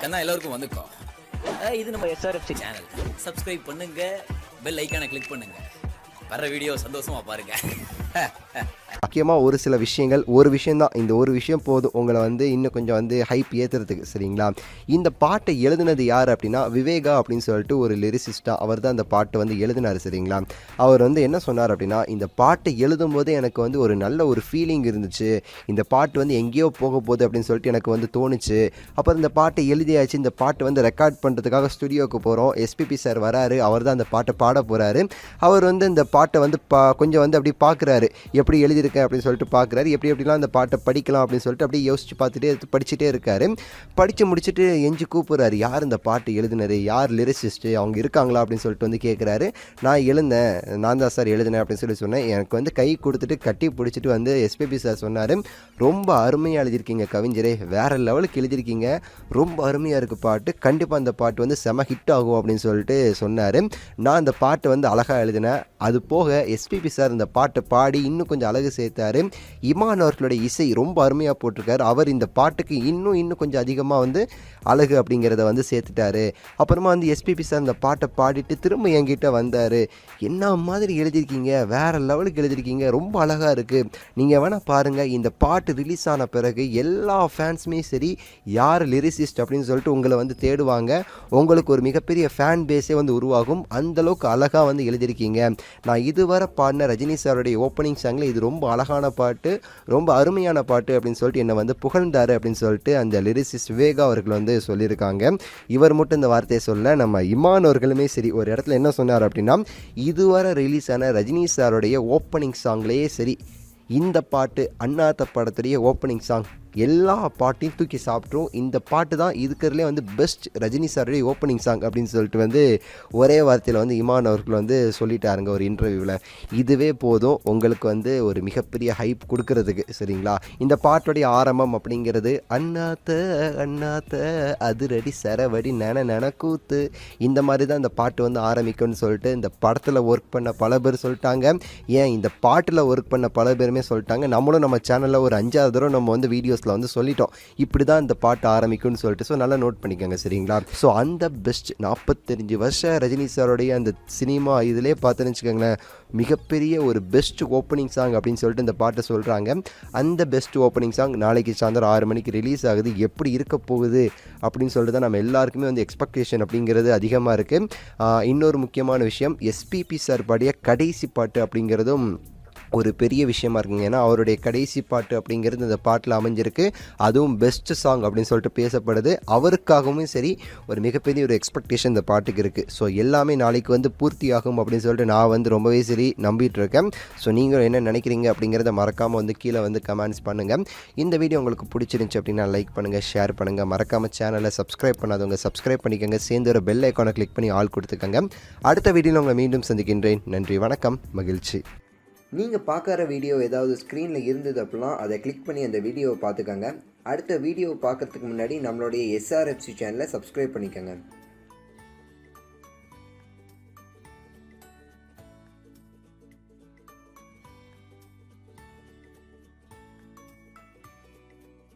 ஏன்னா எல்லாருக்கும் வந்துக்கோ. இது நம்ம SRFC சேனல். சப்ஸ்கிரைப் பண்ணுங்க, பெல் ஐக்கானை கிளிக் பண்ணுங்க. வர்ற வீடியோ சந்தோஷமா பாருங்க. முக்கியமாக ஒரு சில விஷயங்கள், ஒரு விஷயந்தான், இந்த ஒரு விஷயம் போதும் உங்களை வந்து இன்னும் கொஞ்சம் வந்து ஹைப் ஏற்றுறதுக்கு. சரிங்களா? இந்த பாட்டை எழுதுனது யார் அப்படின்னா விவேகா அப்படின்னு சொல்லிட்டு ஒரு லிரிசிஸ்டா, அவர் தான் அந்த பாட்டை வந்து எழுதினார். சரிங்களா? அவர் வந்து என்ன சொன்னார் அப்படின்னா, இந்த பாட்டை எழுதும்போது எனக்கு வந்து ஒரு நல்ல ஒரு ஃபீலிங் இருந்துச்சு, இந்த பாட்டு வந்து எங்கேயோ போக போகுது அப்படின்னு சொல்லிட்டு எனக்கு வந்து தோணுச்சு. அப்புறம் இந்த பாட்டை எழுதியாச்சு, இந்த பாட்டை வந்து ரெக்கார்ட் பண்ணுறதுக்காக ஸ்டுடியோவுக்கு போகிறோம். எஸ்பிபி சார் வராரு, அவர் தான் அந்த பாட்டை பாட போகிறாரு. அவர் வந்து இந்த பாட்டை வந்து கொஞ்சம் வந்து அப்படி பார்க்குறாரு, எப்படி எழுதியிருக்கேன் அப்படின்னு சொல்லிட்டு பார்க்குறாரு, எப்படிலாம் அந்த பாட்டை படிக்கலாம் அப்படின்னு சொல்லிட்டு அப்படியே யோசிச்சு பார்த்துட்டே படிச்சுட்டே இருக்காரு. படித்து முடிச்சுட்டு எஞ்சி கூப்பிட்றாரு, யார் இந்த பாட்டு எழுதினது, யார் லிரிசிஸ்ட்டு, அவங்க இருக்காங்களா அப்படின்னு சொல்லிட்டு வந்து கேட்குறாரு. நான் எழுந்தேன், நான் தான் சார் எழுதினேன் அப்படின்னு சொல்லி சொன்னேன். எனக்கு வந்து கை கொடுத்துட்டு கட்டி பிடிச்சிட்டு வந்து எஸ்பிபி சார் சொன்னார், ரொம்ப அருமையாக எழுதியிருக்கீங்க கவிஞரே, வேறு லெவலுக்கு எழுதியிருக்கீங்க, ரொம்ப அருமையாக இருக்குது பாட்டு, கண்டிப்பாக அந்த பாட்டு வந்து செம ஹிட் ஆகும் அப்படின்னு சொல்லிட்டு சொன்னார். நான் அந்த பாட்டை வந்து அழகாக எழுதினேன். அது போக எஸ்பிபி சார் இந்த பாட்டை பாடி இன்னும் கொஞ்சம் அழகு சேர்த்தாரு. இமான் அவர்களுடைய இசை ரொம்ப அருமையாக போட்டிருக்காரு. அவர் இந்த பாட்டுக்கு இன்னும் கொஞ்சம் அதிகமாக வந்து அழகு அப்படிங்கிறத வந்து சேர்த்துட்டாரு. அப்புறமா வந்து எஸ்பிபி சார் இந்த பாட்டை பாடிட்டு திரும்ப என்கிட்ட வந்தார், என்ன மாதிரி எழுதியிருக்கீங்க, வேறு லெவலுக்கு எழுதியிருக்கீங்க, ரொம்ப அழகாக இருக்குது, நீங்கள் வேணால் பாருங்கள், இந்த பாட்டு ரிலீஸ் ஆன பிறகு எல்லா ஃபேன்ஸுமே சரி யார் லிரிசிஸ்ட் அப்படின்னு சொல்லிட்டு உங்களை வந்து தேடுவாங்க, உங்களுக்கு ஒரு மிகப்பெரிய ஃபேன் பேஸே வந்து உருவாகும், அந்தளவுக்கு அழகாக வந்து எழுதியிருக்கீங்க. நான் இதுவரை பாடின ரஜினி சாருடைய ஓப்பனிங் சாங்கில் இது ரொம்ப அழகான பாட்டு, ரொம்ப அருமையான பாட்டு அப்படின்னு சொல்லிட்டு என்னை வந்து புகழ்ந்தார் அப்படின்னு சொல்லிட்டு அந்த லிரிசிஸ்ட் விவேகா அவர்கள் வந்து சொல்லியிருக்காங்க. இவர் மட்டும் இந்த வார்த்தையை சொல்ல, நம்ம இமான் அவர்களுமே சரி ஒரு இடத்துல என்ன சொன்னார் அப்படின்னா, இதுவரை ரிலீஸ் ஆன ரஜினி சாருடைய ஓப்பனிங் சாங்லேயே சரி இந்த பாட்டு அண்ணாத்த படத்துடைய ஓப்பனிங் சாங் எல்லா பாட்டையும் தூக்கி சாப்பிட்ரும், இந்த பாட்டு தான் இருக்கிறதுலே வந்து பெஸ்ட் ரஜினி சாருடைய ஓப்பனிங் சாங் அப்படின்னு சொல்லிட்டு வந்து ஒரே வார்த்தையில் வந்து இமான் அவர்கள் வந்து சொல்லிட்டாருங்க ஒரு இன்டர்வியூவில். இதுவே போதும் உங்களுக்கு வந்து ஒரு மிகப்பெரிய ஹைப் கொடுக்கறதுக்கு. சரிங்களா? இந்த பாட்டுடைய ஆரம்பம் அப்படிங்கிறது அண்ணாத்த அண்ணாத்த அதிரடி சரவடி நன கூத்து, இந்த மாதிரி தான் இந்த பாட்டு வந்து ஆரம்பிக்கும்னு சொல்லிட்டு இந்த படத்தில் ஒர்க் பண்ண பல பேர் சொல்லிட்டாங்க. ஏன் இந்த பாட்டில் ஒர்க் பண்ண பல பேருமே சொல்லிட்டாங்க. நம்மளும் நம்ம சேனலில் ஒரு 5வது தடவை நம்ம வந்து வீடியோஸில் வந்து சொல்லிட்டோம், இப்படி தான் இந்த பாட்டு ஆரம்பிக்கும்னு சொல்லிட்டு. ஸோ நல்லா நோட் பண்ணிக்கோங்க. சரிங்களா? ஸோ அந்த பெஸ்ட் 45 வருஷம் ரஜினி சாரோடைய அந்த சினிமா இதிலே பார்த்துன்னு வச்சுக்கோங்களேன், மிகப்பெரிய ஒரு பெஸ்ட் ஓப்பனிங் சாங் அப்படின்னு சொல்லிட்டு இந்த பாட்டை சொல்கிறாங்க. அந்த பெஸ்ட் ஓப்பனிங் சாங் நாளைக்கு சாயந்தரம் 6 மணிக்கு ரிலீஸ் ஆகுது. எப்படி இருக்க போகுது அப்படின்னு சொல்லிட்டு தான் நம்ம எல்லாருக்குமே வந்து எக்ஸ்பெக்டேஷன் அப்படிங்கிறது அதிகமாக இருக்குது. இன்னொரு முக்கியமான விஷயம், எஸ்பிபி சார் பாடிய கடைசி பாட்டு அப்படிங்கிறதும் ஒரு பெரிய விஷயமா இருக்குங்க. ஏன்னா அவருடைய கடைசி பாட்டு அப்படிங்கிறது இந்த பாட்டில் அமைஞ்சிருக்கு, அதுவும் பெஸ்ட் சாங் அப்படின்னு சொல்லிட்டு பேசப்படுது. அவருக்காகவும் சரி ஒரு மிகப்பெரிய ஒரு எக்ஸ்பெக்டேஷன் இந்த பாட்டுக்கு இருக்குது. ஸோ எல்லாமே நாளைக்கு வந்து பூர்த்தி ஆகும் அப்படின்னு சொல்லிட்டு நான் வந்து ரொம்பவே சரி நம்பிட்டு இருக்கேன். ஸோ நீங்கள் என்ன நினைக்கிறீங்க அப்படிங்கிறத மறக்காமல் வந்து கீழே வந்து கமெண்ட்ஸ் பண்ணுங்கள். இந்த வீடியோ உங்களுக்கு பிடிச்சிருந்துச்சி அப்படின்னா லைக் பண்ணுங்கள், ஷேர் பண்ணுங்கள், மறக்காமல் சேனலை சப்ஸ்கிரைப் பண்ணாதவங்க சப்ஸ்கிரைப் பண்ணிக்கோங்க, சேர்ந்து ஒரு பெல் ஐக்கானை கிளிக் பண்ணி ஆள் கொடுத்துக்கோங்க. அடுத்த வீடியோவில் உங்களை மீண்டும் சந்திக்கின்றேன். நன்றி, வணக்கம், மகிழ்ச்சி. நீங்கள் பார்க்குற வீடியோ ஏதாவது ஸ்க்ரீனில் இருந்தது அப்படின்னா அதை கிளிக் பண்ணி அந்த வீடியோவை பார்த்துக்கோங்க. அடுத்த வீடியோவை பார்க்குறதுக்கு முன்னாடி நம்மளுடைய SRFC சேனலை சப்ஸ்கிரைப் பண்ணிக்கோங்க.